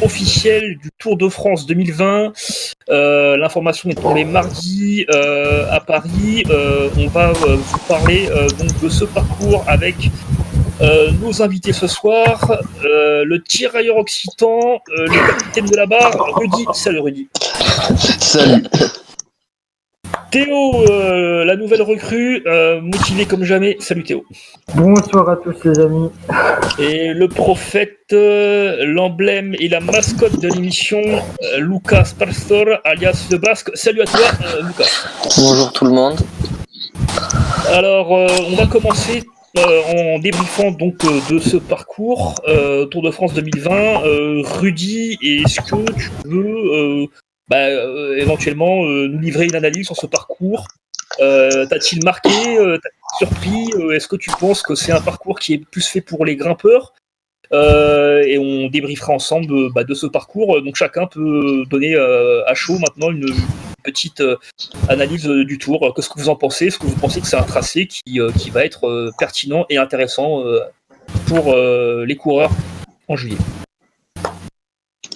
Officiel du Tour de France 2020. L'information est tombée mardi à Paris. On va vous parler donc de ce parcours avec nos invités ce soir, le tirailleur occitan, le capitaine de la barre, Rudy. Salut Rudy. Salut. Théo, la nouvelle recrue, motivé comme jamais. Salut Théo. Bonsoir à tous les amis. Et le prophète, l'emblème et la mascotte de l'émission, Lucas Pastor, alias Le Basque. Salut à toi, Lucas. Bonjour tout le monde. Alors, on va commencer en débriefant donc de ce parcours Tour de France 2020. Rudy, est-ce que tu veux éventuellement nous livrer une analyse sur ce parcours? T'a-t-il marqué? T'a-t-il surpris? Est-ce que tu penses que c'est un parcours qui est plus fait pour les grimpeurs? Et on débriefera ensemble de ce parcours. Donc chacun peut donner à chaud maintenant une petite analyse du tour. Qu'est-ce que vous en pensez? Est-ce que vous pensez que c'est un tracé qui va être pertinent et intéressant pour les coureurs en juillet?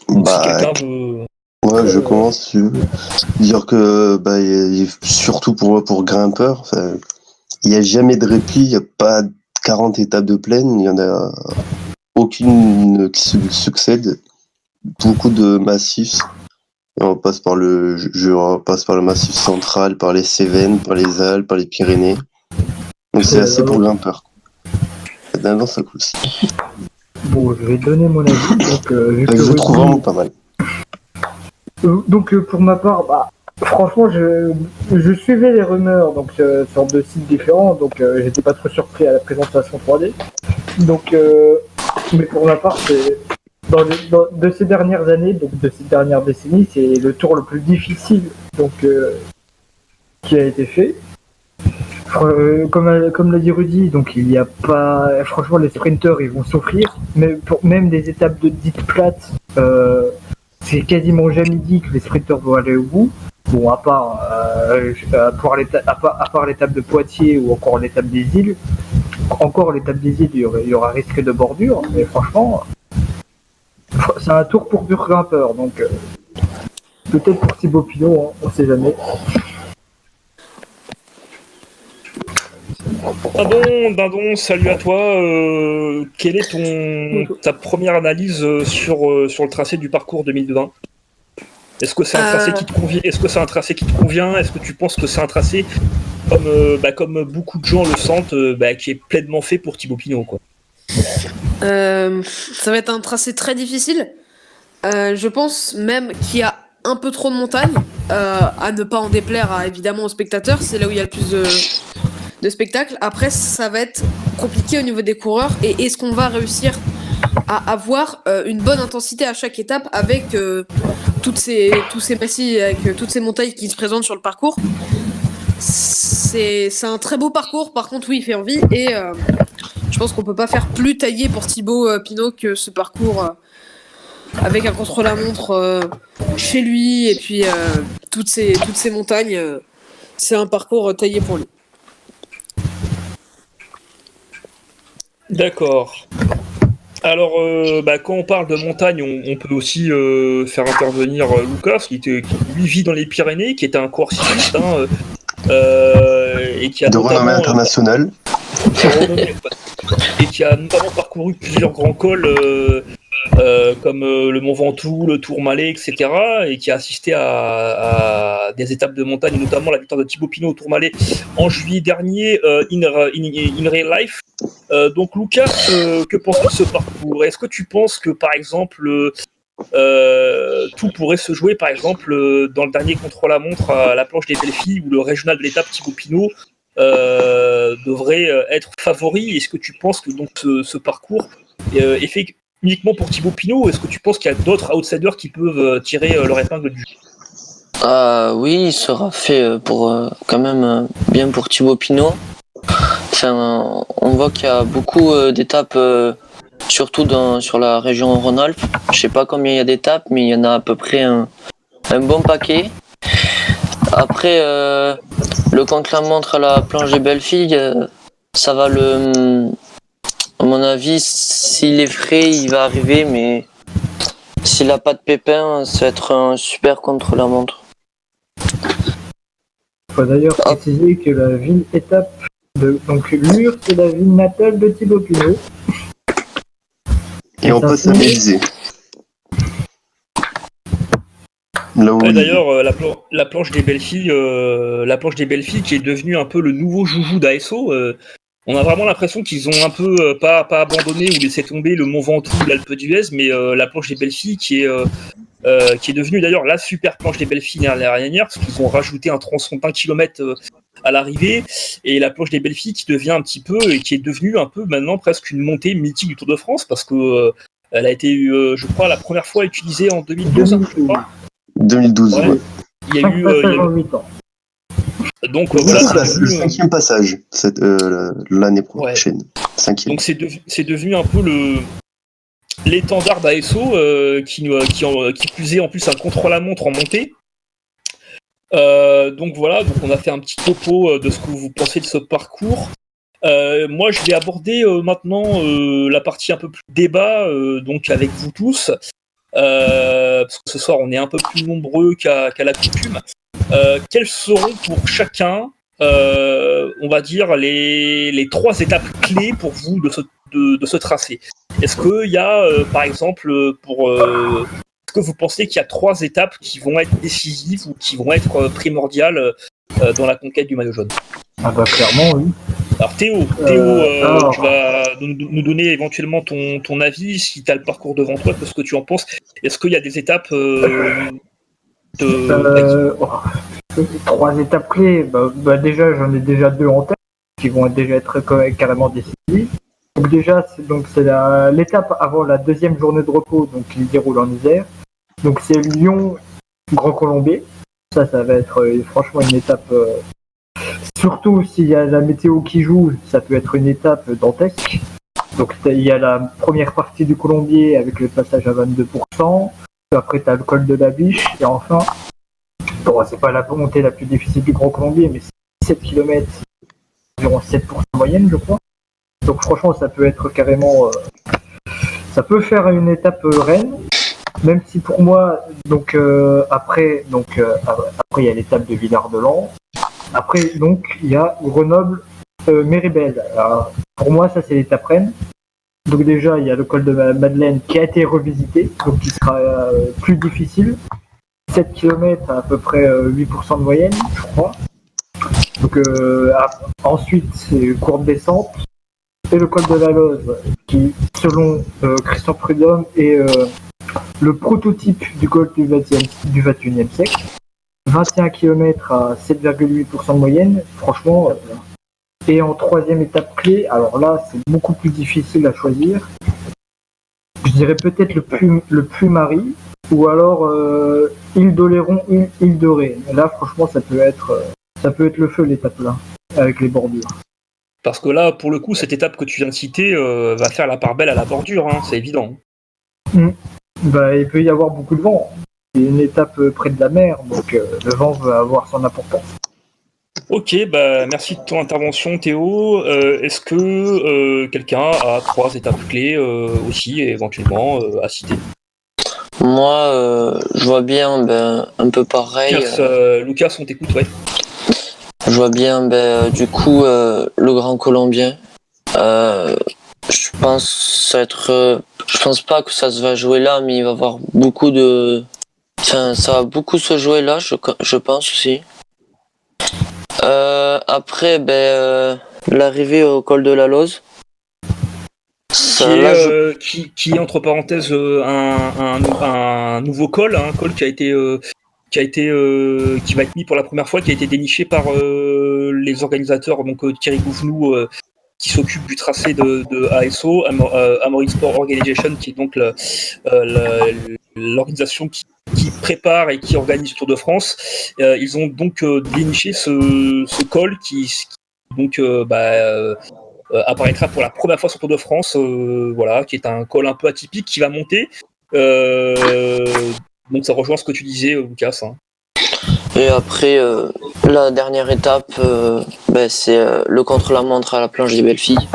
Donc, si quelqu'un veut... Ouais, je commence à dire que surtout pour grimpeurs, il n'y a jamais de répit, il n'y a pas 40 étapes de plaine, il y en a aucune qui se succède, beaucoup de massifs. Et on passe par le massif central, par les Cévennes, par les Alpes, par les Pyrénées. Donc c'est assez pour grimpeurs. D'avant ça coule aussi. Bon, je vais donner mon avis. Donc, je trouve vraiment pas mal. Donc pour ma part, franchement, je suivais les rumeurs donc sur deux sites différents, donc j'étais pas trop surpris à la présentation 3D. Donc, mais pour ma part, c'est de ces dernières années, donc de ces dernières décennies, c'est le tour le plus difficile donc qui a été fait. Comme l'a dit Rudy, donc il y a pas, franchement, les sprinteurs ils vont souffrir, mais pour même des étapes de dites plates. C'est quasiment jamais dit que les sprinteurs vont aller au bout. Bon, à part l'étape de Poitiers ou encore l'étape des îles. Encore l'étape des îles, il y aura risque de bordure. Mais franchement, c'est un tour pour dur grimpeur. Donc, peut-être pour Thibaut Pinot, on sait jamais. Dindon, salut à toi. Quelle est ta première analyse sur le tracé du parcours 2020? Est-ce que c'est un tracé qui te convient? Est-ce que c'est un tracé qui te convient? Est-ce que tu penses que c'est un tracé comme beaucoup de gens le sentent, qui est pleinement fait pour Thibaut Pinot, quoi? Ça va être un tracé très difficile. Je pense même qu'il y a un peu trop de montagnes, à ne pas en déplaire évidemment aux spectateurs. C'est là où il y a le plus de spectacle. Après, ça va être compliqué au niveau des coureurs. Et est-ce qu'on va réussir à avoir une bonne intensité à chaque étape avec tous ces massifs, avec toutes ces montagnes qui se présentent sur le parcours? C'est un très beau parcours. Par contre, oui, il fait envie. Et je pense qu'on peut pas faire plus taillé pour Thibaut Pinot que ce parcours avec un contre-la-montre chez lui et puis toutes ces montagnes. C'est un parcours taillé pour lui. D'accord. Alors, quand on parle de montagne, on peut aussi faire intervenir Lucas, qui lui vit dans les Pyrénées, qui est un coureur cycliste, et qui a de renommée internationale. Et qui a notamment parcouru plusieurs grands cols, comme le Mont Ventoux, le Tourmalet, etc., et qui a assisté à des étapes de montagne, notamment la victoire de Thibaut Pinot au Tourmalet en juillet dernier, in real life. Donc Lucas, que penses-tu de ce parcours? Est-ce que tu penses que, par exemple, tout pourrait se jouer, par exemple, dans le dernier contre-la-montre à la planche des belles filles, où le régional de l'étape Thibaut Pinot devrait être favori? Est-ce que tu penses que donc ce parcours est fait uniquement pour Thibaut Pinot, ou est-ce que tu penses qu'il y a d'autres outsiders qui peuvent tirer leur épingle du jeu? Oui, il sera fait pour quand même bien pour Thibaut Pinot. On voit qu'il y a beaucoup d'étapes surtout sur la région Rhône-Alpes. Je sais pas combien il y a d'étapes, mais il y en a à peu près un bon paquet. Après, le contre-la-montre à la planche des Bellefilles, ça va à mon avis, s'il est frais, il va arriver, mais s'il a pas de pépin, ça va être un super contre-la-montre. Il faut d'ailleurs préciser que la ville étape donc Lure, c'est la ville natale de Thibaut Pinot. Et on passe à Bélizé. Là où D'ailleurs, la planche des Bellefilles, qui est devenue un peu le nouveau joujou d'ASO. On a vraiment l'impression qu'ils ont un peu pas abandonné ou laissé tomber le Mont Ventoux ou l'Alpe d'Huez, mais la planche des Bellefilles qui est devenue d'ailleurs la super planche des Bellefilles dernière, parce qu'ils ont rajouté un tronçon d'1 kilomètre à l'arrivée, et la planche des Bellefilles qui devient un petit peu, et qui est devenue un peu maintenant presque une montée mythique du Tour de France, parce que elle a été, je crois, la première fois utilisée en 2012, je crois. 2012, ouais. Il y a eu 8 ans. Donc voilà, c'est le 5e passage l'année prochaine. Ouais. 5e. Donc c'est devenu un peu l'étendard d'ASO qui plus est en plus un contre-la-montre en montée. Donc voilà, donc on a fait un petit topo de ce que vous pensez de ce parcours. Moi je vais aborder maintenant la partie un peu plus débat, donc avec vous tous. Parce que ce soir on est un peu plus nombreux qu'à la coutume. Quelles seront pour chacun, on va dire, les 3 étapes clés pour vous de ce tracé? Est-ce qu'il y a, par exemple, est-ce que vous pensez qu'il y a 3 étapes qui vont être décisives ou qui vont être primordiales dans la conquête du maillot jaune? Ah bah clairement, oui. Alors Théo, tu vas nous donner éventuellement ton avis, si tu as le parcours devant toi, qu'est-ce que tu en penses? Est-ce qu'il y a des étapes 3 étapes clés, déjà j'en ai déjà 2 en tête qui vont déjà être carrément décisives. Donc déjà c'est l'étape avant la 2e journée de repos, donc qui se déroule en Isère. Donc c'est Lyon Grand Colombier. Ça va être franchement une étape, surtout s'il y a la météo qui joue, ça peut être une étape dantesque. Donc il y a la première partie du Colombier avec le passage à 22%. Après tu as le col de la Biche et enfin, bon, c'est pas la montée la plus difficile du Grand Colombier, mais c'est 7 km, environ 7% moyenne je crois. Donc franchement ça peut être carrément, ça peut faire une étape reine, même si pour moi donc après il y a l'étape de Villard-de-Lans. Après donc il y a Grenoble Méribel. Alors, pour moi ça c'est l'étape reine. Donc déjà il y a le col de Madeleine qui a été revisité, donc qui sera plus difficile. 7 km à peu près 8% de moyenne, je crois. Donc ensuite c'est courte descente. Et le col de la Loze, qui, selon Christian Prudhomme, est le prototype du col du XXIe siècle. 21 km à 7,8% de moyenne, franchement. Et en 3e étape clé, alors là, c'est beaucoup plus difficile à choisir. Je dirais peut-être le Puy-Marie, ou alors Île d'Oléron, Île de Ré. Là, franchement, ça peut être le feu, l'étape là, avec les bordures. Parce que là, pour le coup, cette étape que tu viens de citer va faire la part belle à la bordure, hein, c'est évident. Il peut y avoir beaucoup de vent. C'est une étape près de la mer, donc le vent va avoir son importance. Ok, merci de ton intervention, Théo. Est-ce que quelqu'un a 3 étapes clés aussi, éventuellement, à citer? Moi, je vois bien un peu pareil. Lucas, on t'écoute, ouais. Je vois bien, du coup, le Grand Colombien. Je pense pas que ça se va jouer là, mais il va y avoir beaucoup de. Enfin, ça va beaucoup se jouer là, je pense aussi. Après, l'arrivée au col de la Loze. Qui est entre parenthèses un nouveau col, un col qui va être mis pour la première fois, qui a été déniché par les organisateurs, donc Thierry Gouvenou, qui s'occupe du tracé de ASO, Amaury Sport Organization, qui est donc l'organisation qui prépare et qui organise le Tour de France. Ils ont donc déniché ce col qui donc apparaîtra pour la première fois sur Tour de France, voilà, qui est un col un peu atypique qui va monter. Donc ça rejoint ce que tu disais, Lucas. Hein. Et après, la dernière étape, c'est le contre-la-montre à la planche des belles filles.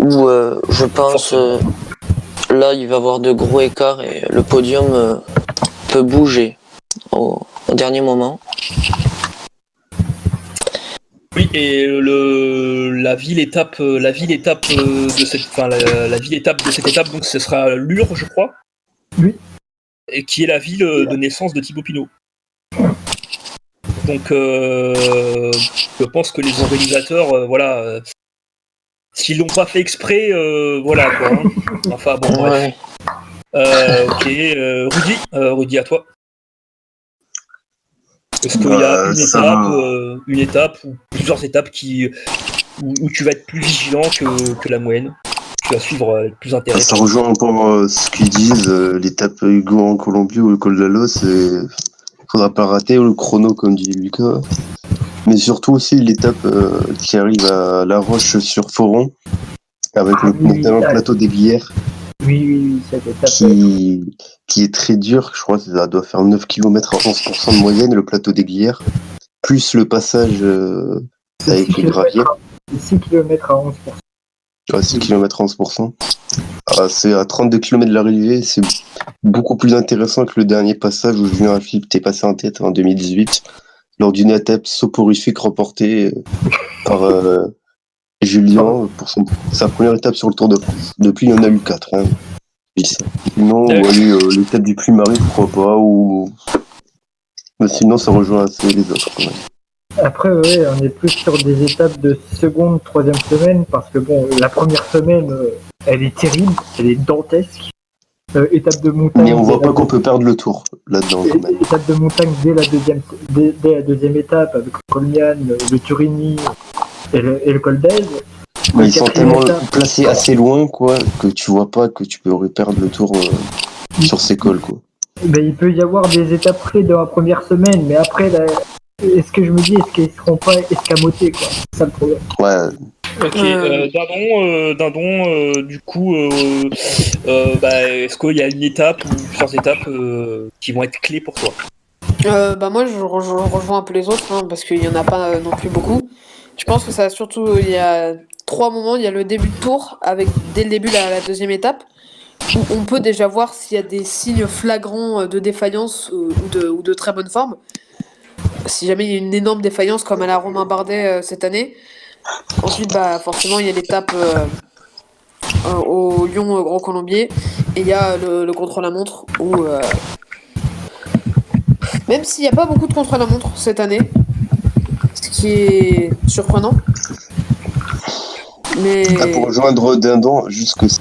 Où je pense, là, il va y avoir de gros écarts et le podium peut bouger au dernier moment. Oui, et la ville étape de cette étape, donc ce sera Lure, je crois. Oui. Et qui est la ville de naissance de Thibaut Pinot. Donc, je pense que les organisateurs, s'ils l'ont pas fait exprès, voilà quoi. Hein. Enfin bon, bref. Ok, Rudy, à toi. Est-ce qu'il y a une étape ou plusieurs étapes où tu vas être plus vigilant que la moyenne? Tu vas suivre plus intéressant. Ça rejoint encore ce qu'ils disent, l'étape Hugo en Colombie ou le col d'Alos, il faudra pas rater le chrono comme dit Lucas. Mais surtout aussi l'étape qui arrive à La Roche-sur-Foron, avec notamment le plateau d'Aiguillères. Oui, cette étape. Qui est très dur, je crois que ça doit faire 9 km à 11% de moyenne, le plateau d'Aiguillères, plus le passage avec les graviers. 6 km à 11%. Ouais, 6 km à 11%. C'est à 32 km de l'arrivée, c'est beaucoup plus intéressant que le dernier passage où Julien Alaphilippe était passé en tête en 2018, lors d'une étape soporifique remportée par Julien pour sa première étape sur le Tour de France. Depuis, il y en a eu 4. Hein. Sinon, l'étape du Puy-Marie, pourquoi pas, mais sinon, ça rejoint assez les autres. Quand même. Après, on est plus sur des étapes de seconde, troisième semaine, parce que bon, la première semaine, elle est terrible, elle est dantesque. Étape de montagne. Mais on voit pas qu'on peut perdre le tour là-dedans. Quand même. Étape de montagne dès la deuxième étape, avec Colmian, le Turini et le Col d'Aise. Mais ils sont tellement placés assez loin, quoi, que tu vois pas que tu peux perdre le tour sur ces cols, quoi. Ben, il peut y avoir des étapes clés dans la première semaine, mais après, est-ce que je me dis, est-ce qu'ils seront pas escamotés, quoi? C'est ça le problème. Ouais. Ok, Dindon, du coup, est-ce qu'il y a une étape ou plusieurs étapes qui vont être clés pour toi? Moi, je rejoins un peu les autres, hein, parce qu'il y en a pas non plus beaucoup. Je pense que ça surtout, il y a 3 moments. Il y a le début de tour, avec dès le début la deuxième étape, où on peut déjà voir s'il y a des signes flagrants de défaillance ou de très bonne forme. Si jamais il y a une énorme défaillance comme à la Romain Bardet cette année. Ensuite, forcément, il y a l'étape au Lyon Grand Colombier, et il y a le contre-la-montre où, même s'il n'y a pas beaucoup de contre-la-montre cette année, ce qui est surprenant. Mais Pour rejoindre Dindon, juste que c'est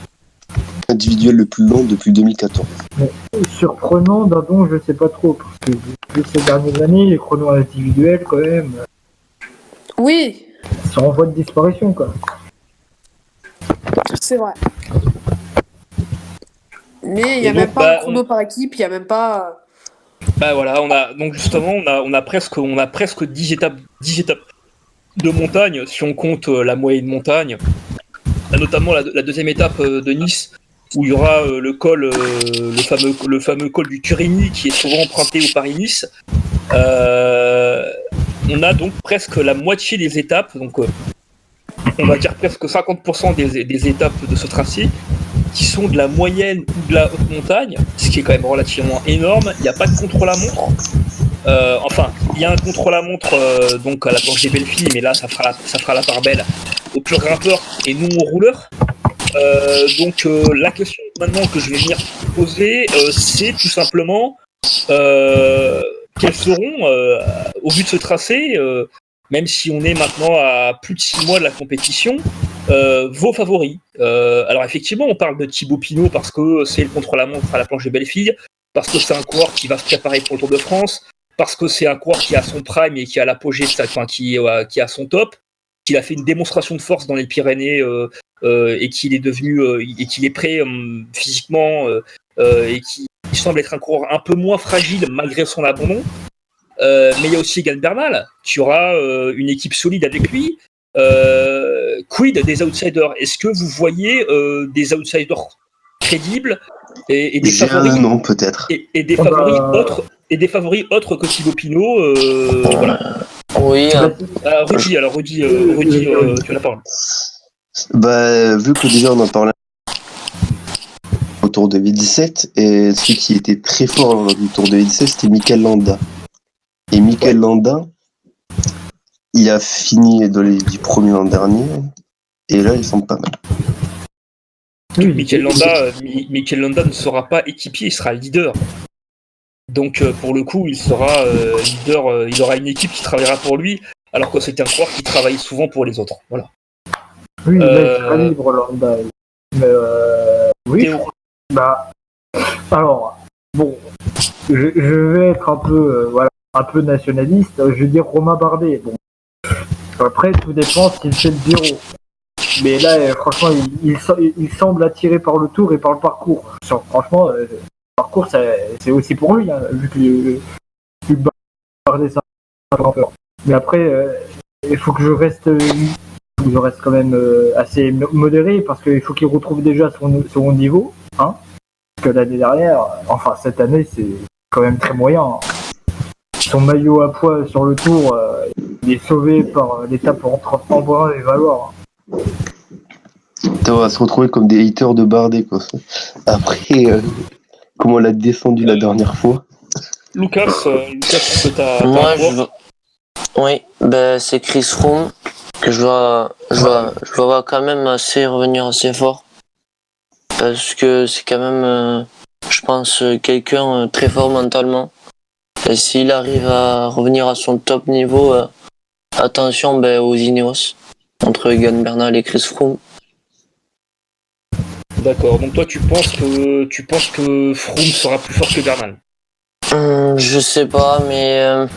l'individuel le plus long depuis 2014. Mais, surprenant, Dindon, je sais pas trop, parce que depuis ces dernières années, les chronos individuels, quand même, oui, sont en voie de disparition, quoi. c'est vrai. Mais il n'y a même pas un chrono par équipe, il n'y a même pas. Voilà, on a presque 10 étapes de montagne si on compte la moyenne montagne. Notamment la deuxième étape de Nice où il y aura le col, le fameux col du Turini qui est souvent emprunté au Paris-Nice. On a donc presque la moitié des étapes, donc on va dire presque 50% des étapes de ce tracé qui sont de la moyenne ou de la haute montagne, ce qui est quand même relativement énorme. Il n'y a pas de contre-la-montre. Il y a un contre-la-montre donc à la planche des belles filles, mais là ça fera la part belle aux purs grimpeurs et non aux rouleurs. La question maintenant que je vais venir poser, c'est tout simplement quels seront, au vu de ce tracé, même si on est maintenant à plus de 6 mois de la compétition, vos favoris. Alors effectivement, on parle de Thibaut Pinot parce que c'est le contre-la-montre à la planche des belles filles, parce que c'est un coureur qui va se préparer pour le Tour de France, parce que c'est un coureur qui a son prime et qui a l'apogée de qui a son top, qu'il a fait une démonstration de force dans les Pyrénées et qu'il est devenu et qu'il est prêt physiquement et qui semble être un coureur un peu moins fragile malgré son abandon. Mais il y a aussi Egan Bernal qui aura une équipe solide avec lui. Quid des outsiders? Est-ce que vous voyez des outsiders crédibles et des J'ai favoris un nom peut-être. et des favoris autres que Thibaut Pinot? Voilà. Oui, Rudy, tu as la parole. Bah, vu que déjà on en parlait au Tour 2017, et celui qui était très fort lors du Tour 2017, c'était Mikel Landa. Et Mikel Landa, il a fini dans les 10 premiers l'an dernier, et là, ils sont pas mal. Oui, Mikel Landa ne sera pas équipier, il sera leader. Donc pour le coup, il sera leader, il aura une équipe qui travaillera pour lui, alors que c'est un coureur qui travaille souvent pour les autres. Voilà. oui, là, il sera libre, Landa. Mais oui, Théo. bah, alors, bon, je vais être un peu nationaliste. Je vais dire Romain Bardet. Bon, après, tout dépend s'il fait le Giro. Mais là, franchement, il semble attiré par le Tour et par le parcours. Franchement, le parcours, c'est aussi pour lui, hein, vu que Bardet, c'est un grimpeur. Mais après, il faut que je reste quand même assez modéré parce qu'il faut qu'il retrouve déjà son niveau. Hein, parce que l'année dernière, enfin cette année, c'est quand même très moyen. Hein. Son maillot à poids sur le Tour, il est sauvé par l'étape entre Embrun et Valoir. Hein. On va se retrouver comme des haters de Bardet, quoi. Après, comment on l'a descendu la dernière fois. Lucas, t'as moi, un coureur oui, c'est Chris Froome que je vois quand même revenir assez fort. Parce que c'est quand même, je pense, quelqu'un très fort mentalement. Et s'il arrive à revenir à son top niveau, attention aux Ineos, entre Egan Bernal et Chris Froome. D'accord, donc toi tu penses que Froome sera plus fort que Bernal? Je sais pas, mais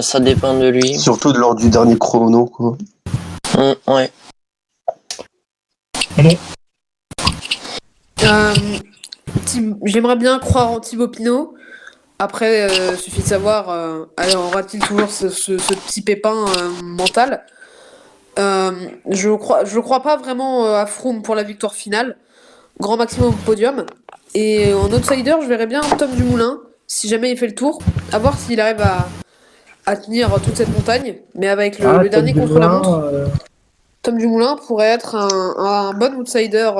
ça dépend de lui. Surtout lors du dernier chrono, quoi. Ouais. Non. J'aimerais bien croire en Thibaut Pinot. Après, suffit de savoir, aura-t-il toujours ce petit pépin mental? Je crois pas vraiment à Froome pour la victoire finale. Grand maximum podium. Et en outsider, je verrais bien Tom Dumoulin, si jamais il fait le tour, à voir s'il arrive à tenir toute cette montagne. Mais avec le dernier contre la montre, Tom Dumoulin pourrait être un bon outsider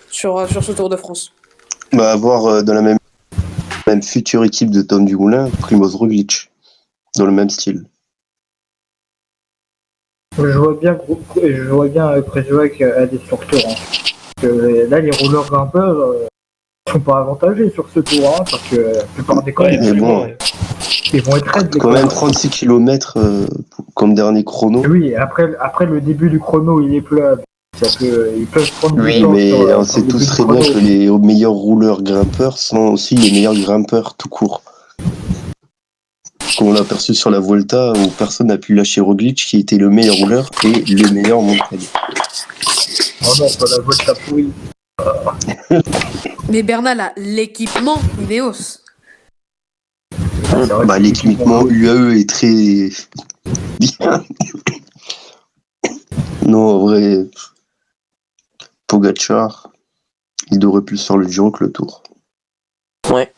sur ce Tour de France. Bah, avoir dans la même future équipe de Tom Dumoulin, Primoz Roglic, dans le même style. Je vois bien Prejovac aller sur le Tour. Hein. Parce que là, les rouleurs grimpeurs sont pas avantagés sur ce Tour, hein, parce que la plupart des Ouais, mais bon, ils vont être raides. quand même 36 km comme dernier chrono. Oui, après le début du chrono, il est plat. Ils peuvent prendre Oui, du temps mais on sur sait le tous début très du bien chrono. que les meilleurs rouleurs grimpeurs sont aussi les meilleurs grimpeurs tout court. Comme on l'a aperçu sur la Vuelta, où personne n'a pu lâcher Roglic, qui était le meilleur rouleur et le meilleur montagne. Oh non, pas la Vuelta pourrie. Mais Bernal a l'équipement Ineos. Bah, l'équipement UAE est très bien. Non, en vrai, Pogacar, il devrait plus sur le Giro que le Tour. Ouais,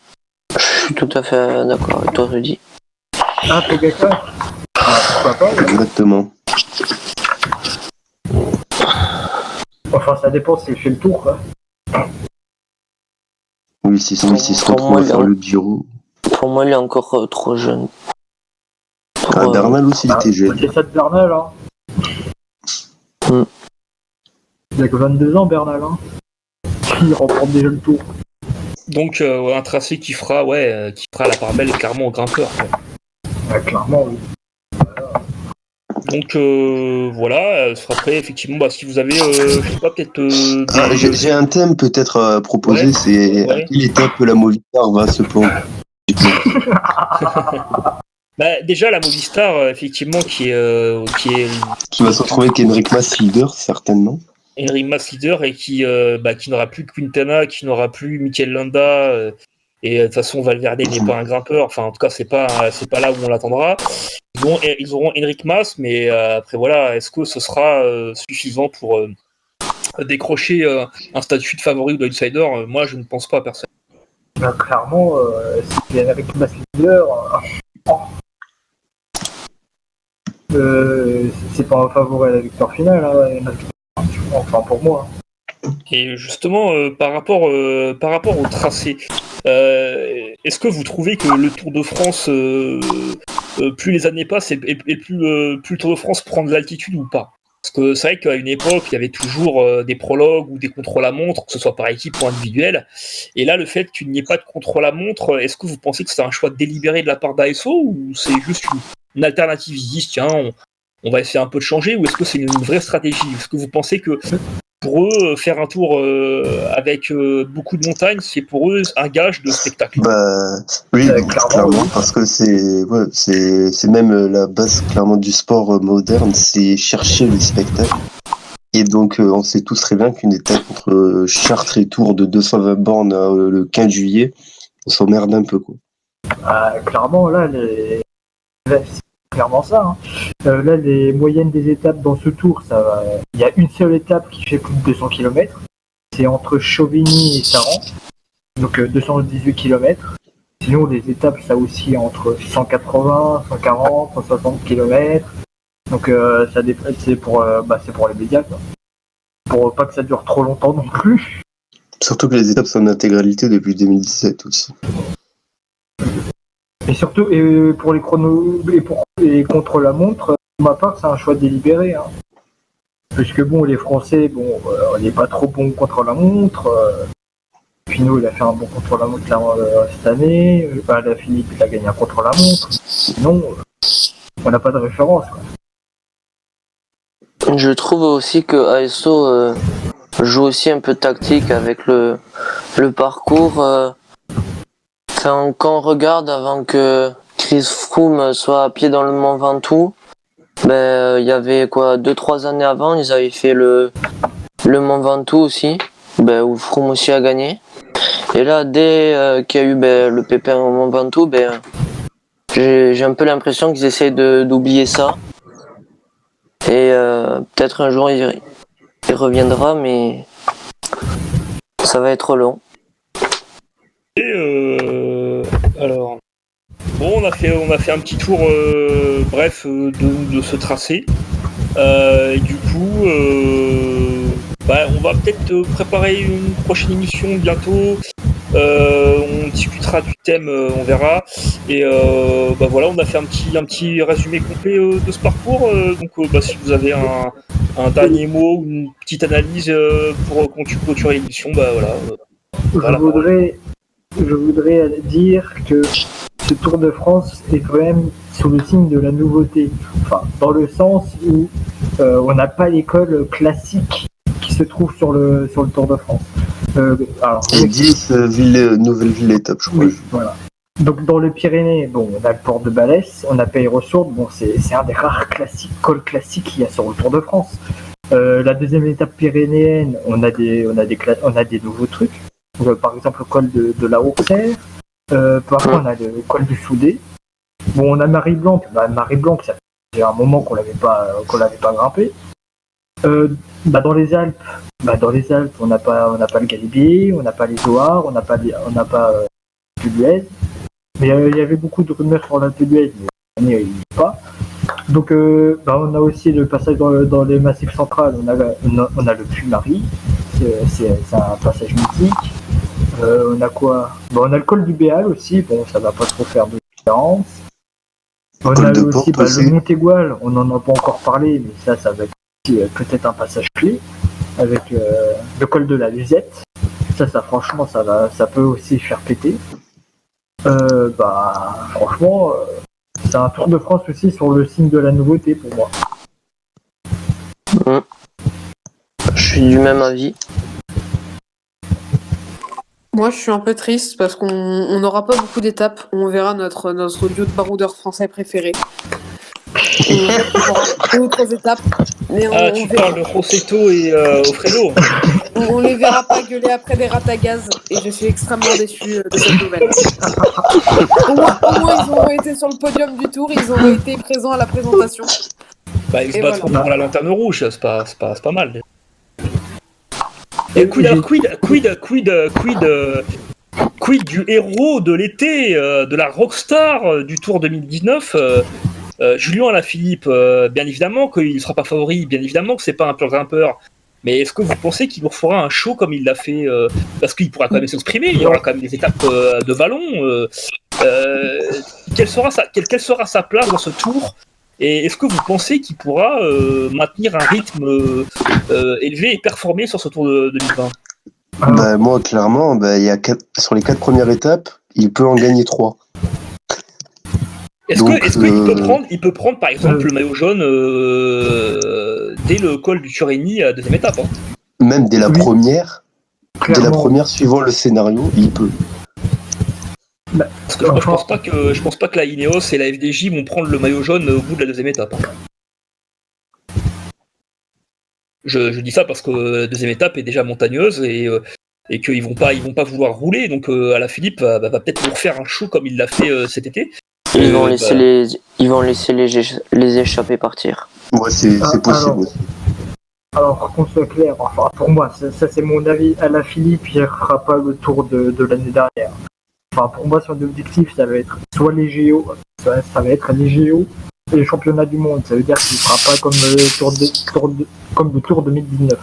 je suis tout à fait d'accord avec toi, Rudy. Ah, Pogacar pourquoi pas. Exactement. Enfin, ça dépend s'il fait le Tour, quoi. Oui, s'il se Pour retrouve moi, à faire le Giro. Pour moi, il est encore trop jeune. Bernal aussi, il était jeune. C'est ça de Bernal, hein. Il a que 22 ans, Bernal, hein. Il remporte déjà le Tour. Donc un tracé qui fera la part belle clairement au grimpeur. Quoi. Ah, clairement, oui. Donc voilà, ce sera après effectivement si vous avez je sais pas peut-être J'ai un thème peut-être à proposer, Ouais. c'est à quelle étape la Movistar va se planter. Bah, déjà la Movistar effectivement qui Qui va se retrouver avec Henrik Mas leader, certainement. Henrik Mas leader et qui n'aura plus Quintana, qui n'aura plus Mikel Landa Et de toute façon, Valverde n'est pas un grimpeur. Enfin, en tout cas, c'est pas là où on l'attendra. Ils auront Enric Mas, mais après voilà, est-ce que ce sera suffisant pour décrocher un statut de favori ou d'outsider? Moi, je ne pense pas, personne. Bah, clairement, si Enric Mas leader, c'est pas un favori à la victoire finale, hein, enfin pour moi. Et justement, par rapport au tracé, est-ce que vous trouvez que le Tour de France, plus les années passent et plus le Tour de France prend de l'altitude ou pas? Parce que c'est vrai qu'à une époque, il y avait toujours des prologues ou des contre-la-montre, que ce soit par équipe ou individuel. Et là, le fait qu'il n'y ait pas de contre-la-montre, est-ce que vous pensez que c'est un choix délibéré de la part d'ASO ou c'est juste une alternative? Ils se disent, tiens, on va essayer un peu de changer, ou est-ce que c'est une vraie stratégie? Est-ce que vous pensez que pour eux, faire un tour avec beaucoup de montagnes, c'est pour eux un gage de spectacle? Bah oui, clairement, parce que c'est même la base clairement du sport moderne, c'est chercher le spectacle. Et donc on sait tous très bien qu'une étape entre Chartres et Tours de 220 bornes le 15 juillet, on s'emmerde un peu, quoi. Clairement, là, c'est clairement ça. Hein. Là, les moyennes des étapes dans ce tour, il y a une seule étape qui fait plus de 200 km. C'est entre Chauvigny et Saran, donc 218 km. Sinon, les étapes, ça oscille entre 180, 140, 160 km. Donc, c'est pour les médias, quoi. Pour pas que ça dure trop longtemps non plus. Surtout que les étapes sont en intégralité depuis 2017 aussi. Et surtout, pour les chronos et contre la montre, pour ma part, c'est un choix délibéré. Hein. Puisque bon, les Français, on n'est pas trop bons contre la montre. Pinot, il a fait un bon contre la montre cette année. La Philippe, il a gagné un contre la montre. Sinon, on n'a pas de référence, quoi. Je trouve aussi que ASO joue aussi un peu tactique avec le parcours. Quand on regarde avant que Chris Froome soit à pied dans le Mont Ventoux, il y avait 2-3 années avant, ils avaient fait le Mont Ventoux aussi, où Froome aussi a gagné. Et là, dès qu'il y a eu le pépin au Mont Ventoux, j'ai un peu l'impression qu'ils essayent d'oublier ça. Et peut-être un jour il reviendra, mais ça va être long. Et alors, bon, on a fait un petit tour, bref, de ce tracé. Et du coup, on va peut-être préparer une prochaine émission bientôt. On discutera du thème, on verra. Et voilà, on a fait un petit résumé complet de ce parcours. Donc, si vous avez un dernier mot ou une petite analyse pour clôturer l'émission, voilà. Je voudrais dire que ce Tour de France est quand même sous le signe de la nouveauté. Enfin, dans le sens où on n'a pas l'école classique qui se trouve sur le Tour de France. Et 10 nouvelles villes étapes, je crois. Oui, voilà. Donc dans le Pyrénées, on a le port de Balès, on a Peyre-Sourde, c'est un des rares cols classiques qu'il y a sur le Tour de France. La deuxième étape pyrénéenne, on a des nouveaux trucs. Par exemple le col de la Auxerre, parfois on a le col du Soudet. On a Marie-Blanc, ça fait un moment qu'on l'avait pas grimpé. Dans les Alpes, on n'a pas le Galibier, on n'a pas les Zoars, on n'a pas l'Huez. Mais il y avait beaucoup de rumeurs sur l'Alpe d'Huez, mais cette année il n'y est pas. Donc on a aussi le passage dans les massifs centrales, on a le Puy-Marie, c'est un passage mythique. On a quoi? On a le col du Béal aussi, ça va pas trop faire de différence. On a aussi le Montégoal, on n'en a pas encore parlé, mais ça va être aussi, peut-être un passage clé, avec le col de la Luzette. Ça franchement, ça peut aussi faire péter. Franchement, c'est un Tour de France aussi sur le signe de la nouveauté pour moi. Je suis du même avis. Moi, je suis un peu triste parce qu'on n'aura pas beaucoup d'étapes. On verra notre duo de baroudeurs français préféré. 2 ou 3 étapes. Mais Ah, tu parles de Rossetto et Offredo. on les verra pas gueuler après des rats à gaz. Et je suis extrêmement déçu de cette nouvelle. Au moins, ils ont été sur le podium du tour, ils ont été présents à la présentation. Bah, ils se Et battront voilà. pour la lanterne rouge, c'est pas mal. Et quid du héros de l'été, de la rockstar du Tour 2019, Julien Alaphilippe, bien évidemment qu'il ne sera pas favori, bien évidemment que c'est pas un pur grimpeur. Mais est-ce que vous pensez qu'il nous fera un show comme il l'a fait parce qu'il pourra quand même s'exprimer, il y aura quand même des étapes de vallon. Quelle sera sa place dans ce tour? Et est-ce que vous pensez qu'il pourra maintenir un rythme élevé et performer sur ce Tour de 2020? Bah, moi, clairement, sur les 4 premières étapes, il peut en gagner 3. Est-ce qu'il peut prendre par exemple le maillot jaune dès le col du Turini à deuxième étape, hein. Même dès la première, Clairement. suivant le scénario, il peut. Parce que moi, je pense pas que la Ineos et la FDJ vont prendre le maillot jaune au bout de la deuxième étape, hein. Je dis ça parce que la deuxième étape est déjà montagneuse et qu'ils vont pas vouloir rouler. Donc Alaphilippe va peut-être nous refaire un show comme il l'a fait cet été. Ils vont laisser les échappés partir. Ouais, c'est possible. Alors, qu'on soit clair, enfin, pour moi, ça c'est mon avis. Alaphilippe, il ne fera pas le tour de l'année dernière. Enfin, pour moi, son objectif, ça va être soit les JO, ça va être les JO et les championnats du monde. Ça veut dire qu'il ne fera pas comme le tour 2019.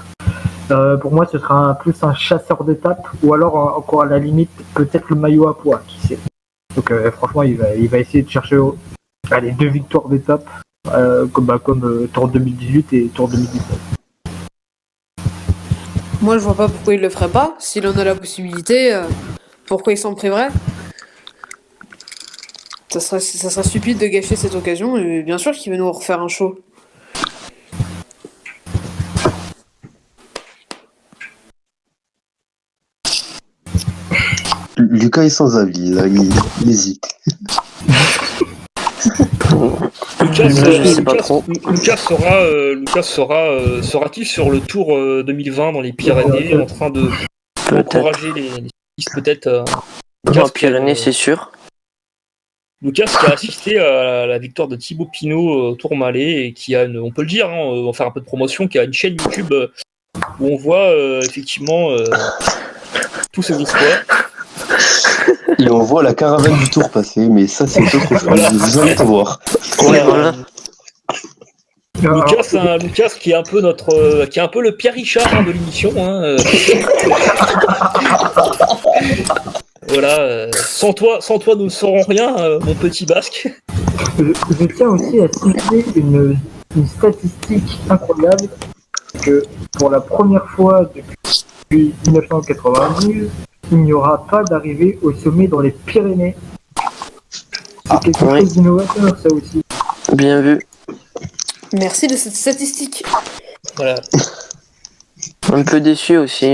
Pour moi, ce sera plus un chasseur d'étapes ou alors encore à la limite, peut-être le maillot à poids, qui sait. Donc, franchement, il va essayer de chercher 2 victoires d'étape comme Tour 2018 et Tour 2019. Moi, je vois pas pourquoi il le ferait pas. S'il en a la possibilité, pourquoi il s'en priverait? Ça serait stupide de gâcher cette occasion. Et bien sûr qu'il veut nous refaire un show. Lucas est sans avis, là, il hésite. Lucas sera-t-il sur le Tour 2020 dans les Pyrénées en train de encourager les cyclistes peut-être Dans les Pyrénées, c'est sûr. Lucas qui a assisté à la victoire de Thibaut Pinot au Tourmalet et qui a on peut le dire, hein, on va faire un peu de promotion, qui a une chaîne YouTube où on voit effectivement tous ses exploits. Et on voit la caravane du Tour passer, mais ça c'est autre chose. Voilà. Vous allez tout voir. Ouais, voilà. Lucas qui est un peu qui est un peu le Pierre Richard, hein, de l'émission, hein. Voilà, sans toi nous ne saurons rien, mon petit Basque. Je tiens aussi à citer une statistique incroyable, que pour la première fois depuis 1990, il n'y aura pas d'arrivée au sommet dans les Pyrénées. C'est quelque chose d'innovateur, ça aussi. Bien vu. Merci de cette statistique. Voilà. Un peu déçu aussi.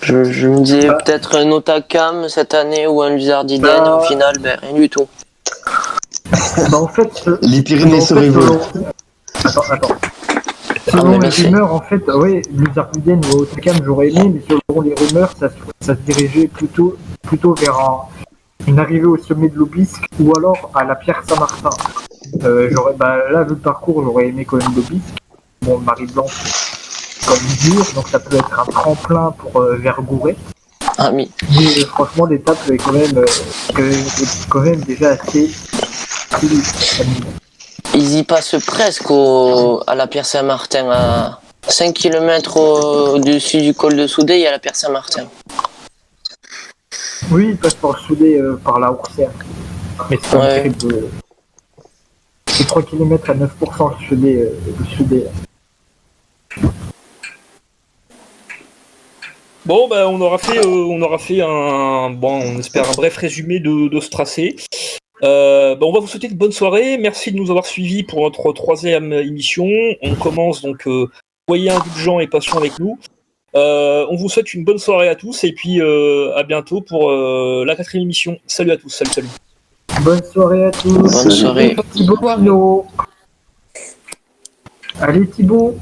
Je me disais peut-être un Otakam cette année ou un Luzardiden. Au final, rien du tout. En fait, les Pyrénées se révoltent. Attends. Selon les rumeurs, en fait, oui, Luzardiden ou Otakam, j'aurais aimé, mais selon les rumeurs, ça se dirigeait plutôt vers une arrivée au sommet de l'Aubisque ou alors à la Pierre Saint-Martin. Là, vu le parcours, j'aurais aimé quand même l'Aubisque. Bon, Marie-Blanche, comme dur, donc ça peut être un tremplin pour vers Gouret. Ah oui. Mais franchement, l'étape est quand même déjà assez. Ils y passent presque à la Pierre Saint-Martin, à 5 km au-dessus du col de Soudé, il y a la Pierre Saint-Martin. Oui, ils passent par Soudé, par la Oursière. Mais c'est pas terrible. C'est 3 km à 9% le Soudé. Bon, on aura fait on espère un bref résumé de ce tracé. On va vous souhaiter une bonne soirée. Merci de nous avoir suivis pour notre 3e émission. On commence donc. Soyez indulgents et patients avec nous. On vous souhaite une bonne soirée à tous et puis à bientôt pour la 4e émission. Salut à tous. Salut. Bonne soirée à tous. Bonne soirée. Thibaut Pinot. Allez Thibaut,